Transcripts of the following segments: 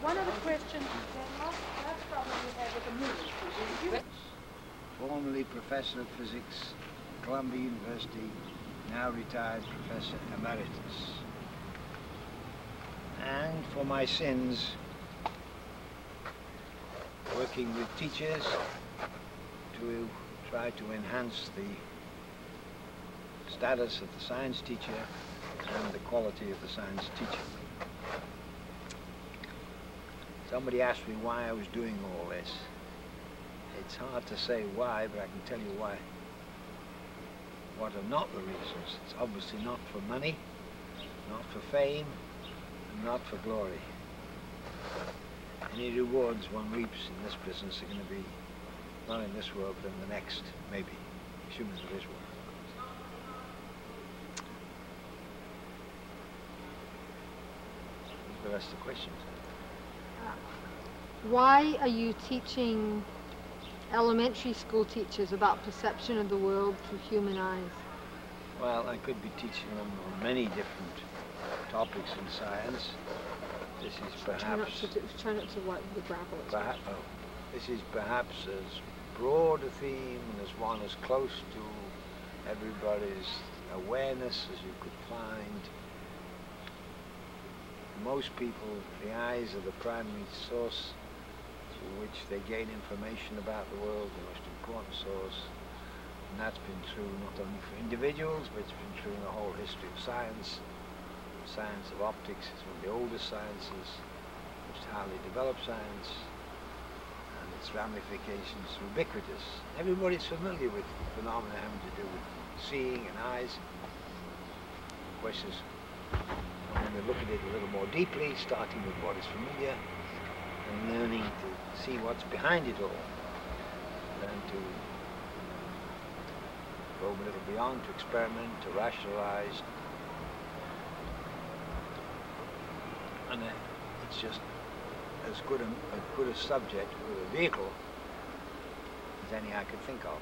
One of the questions that's probably had with the movie. Formerly Professor of Physics, Columbia University, now retired Professor Emeritus. And for my sins, working with teachers to try to enhance the status of the science teacher and the quality of the science teaching. Somebody asked me why I was doing all this. It's hard to say why, but I can tell you why. What are not the reasons? It's obviously not for money, not for fame, and not for glory. Any rewards one reaps in this business are going to be not in this world, but in the next, maybe, assuming there is one. What's the rest of the questions? Why are you teaching elementary school teachers about perception of the world through human eyes? Well, I could be teaching them on many different topics in science. This is perhaps... Try not to wipe the gravel. This is perhaps as broad a theme and as one as close to everybody's awareness as you could find. Most people, the eyes are the primary source through which they gain information about the world, the most important source. And that's been true not only for individuals, but it's been true in the whole history of science. The science of optics is one of the oldest sciences, most highly developed science, and its ramifications are ubiquitous. Everybody's familiar with phenomena having to do with seeing and eyes. The question is, when we look at it a little more deeply, starting with what is familiar, and learning to see what's behind it all, learn to go a little beyond, to experiment, to rationalize. And it's just as good a subject with a vehicle as any I could think of.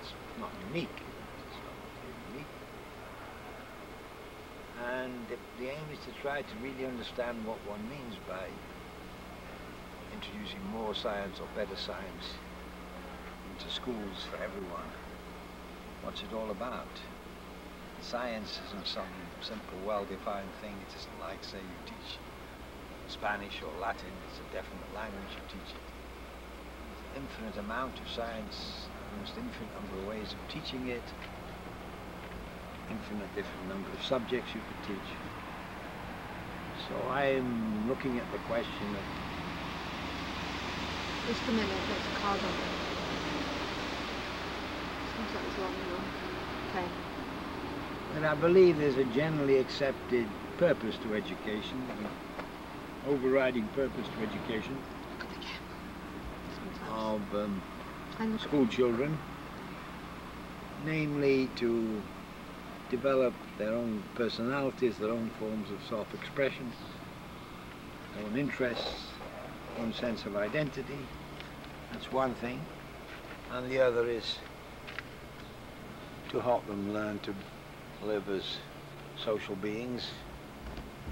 It's not unique. It's not unique. And the aim is to try to really understand what one means by introducing more science or better science into schools for everyone. What's it all about? Science isn't some simple, well-defined thing. It isn't like, say, you teach Spanish or Latin. It's a definite language you teach it. There's an infinite amount of science, almost infinite number of ways of teaching it, infinite different number of subjects you could teach. So I'm looking at the question of... Just a minute, there's a card on it. Seems like it's long enough. Okay. And I believe there's a generally accepted purpose to education, an overriding purpose to education of school children, namely to develop their own personalities, their own forms of self-expression, their own interests, their own sense of identity. That's one thing. And the other is to help them learn to live as social beings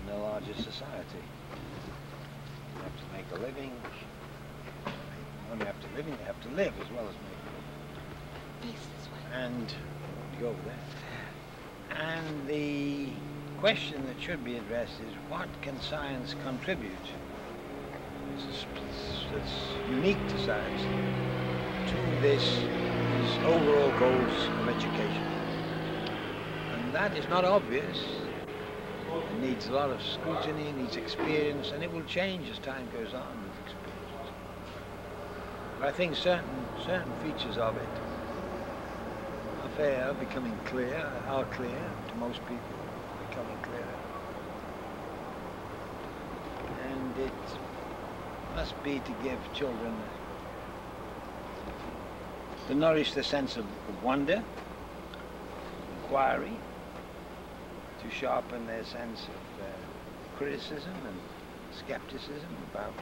in a larger society. They have to make a living. They only have to living, they have to live as well as make a living. And you go over there. And the question that should be addressed is, what can science contribute? It's unique to science to these overall goals of education. And that is not obvious. It needs a lot of scrutiny, it needs experience, and it will change as time goes on with experience. But I think certain features of it are becoming clear, are clear to most people, becoming clearer. And it must be to give children, to nourish the sense of wonder, inquiry, to sharpen their sense of criticism and skepticism about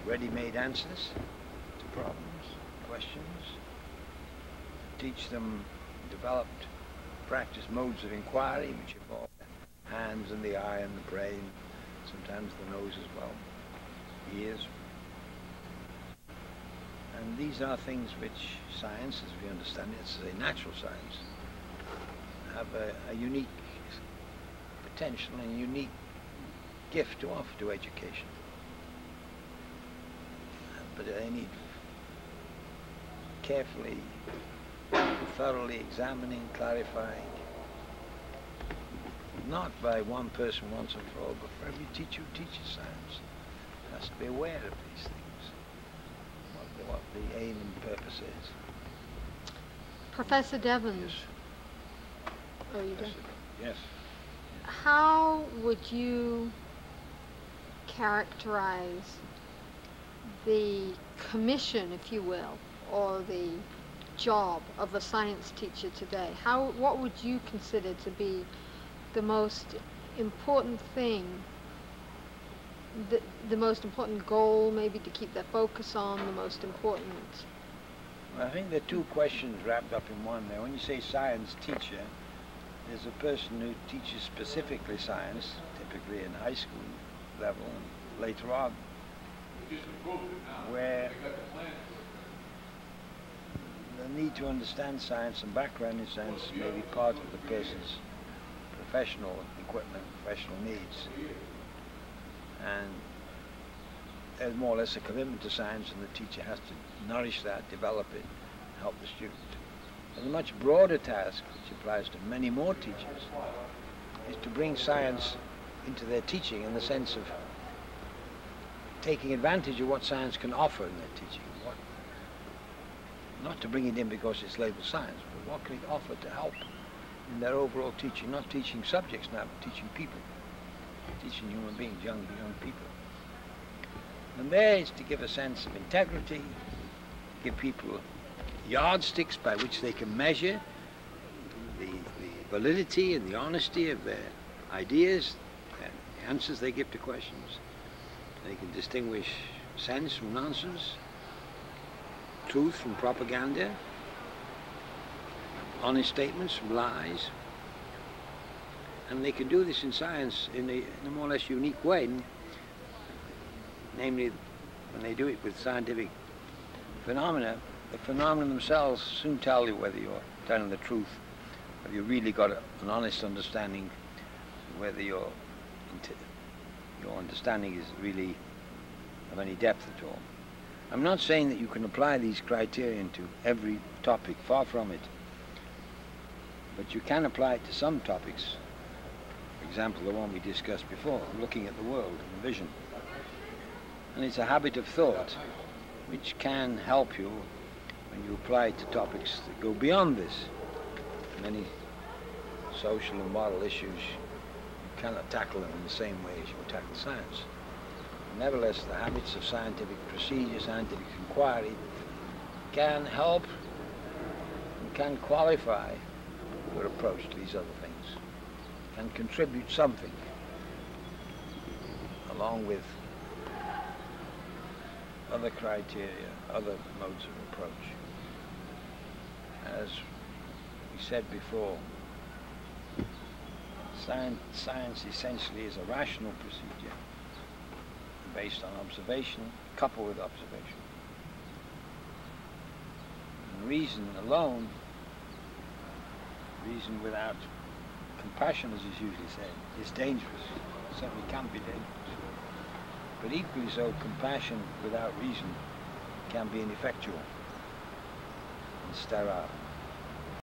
ready-made answers to problems, questions, teach them developed practice modes of inquiry which involve the hands and the eye and the brain, sometimes the nose as well, ears. And these are things which science, as we understand it, it's a natural science, have a unique potential and a unique gift to offer to education. But they need carefully, thoroughly examining, clarifying, not by one person once and for all, but for every teacher who teaches science has to be aware of these things, what the aim and purpose is. Professor Devons. Yes. Oh, you did? Yes. How would you characterize the commission, if you will, or the job of a science teacher today? What would you consider to be the most important thing, the most important goal maybe to keep their focus on, the most important? Well, I think there are two questions wrapped up in one there. When you say science teacher, there's a person who teaches specifically science, typically in high school level and later on, where the need to understand science and background in science may be part of the person's professional equipment, professional needs. And there's more or less a commitment to science, and the teacher has to nourish that, develop it, help the student. And a much broader task, which applies to many more teachers, is to bring science into their teaching in the sense of taking advantage of what science can offer in their teaching. Not to bring it in because it's labeled science, but what can it offer to help in their overall teaching, not teaching subjects now, but teaching people, teaching human beings, young people. And there is to give a sense of integrity, give people yardsticks by which they can measure the validity and the honesty of their ideas and the answers they give to questions. They can distinguish sense from nonsense, truth from propaganda, honest statements from lies. And they can do this in science in a more or less unique way. Namely, when they do it with scientific phenomena, the phenomena themselves soon tell you whether you're telling the truth, whether you really got an honest understanding, whether your understanding is really of any depth at all. I'm not saying that you can apply these criterion to every topic, far from it. But you can apply it to some topics. For example, the one we discussed before, looking at the world and the vision. And it's a habit of thought which can help you when you apply it to topics that go beyond this. Many social and moral issues, you cannot tackle them in the same way as you would tackle science. Nevertheless, the habits of scientific procedure, scientific inquiry, can help and can qualify your approach to these other things, can contribute something along with other criteria, other modes of approach. As we said before, science essentially is a rational procedure based on observation, coupled with observation. And reason alone, reason without compassion, as is usually said, is dangerous. It certainly can be dangerous. But equally so, compassion without reason can be ineffectual and sterile.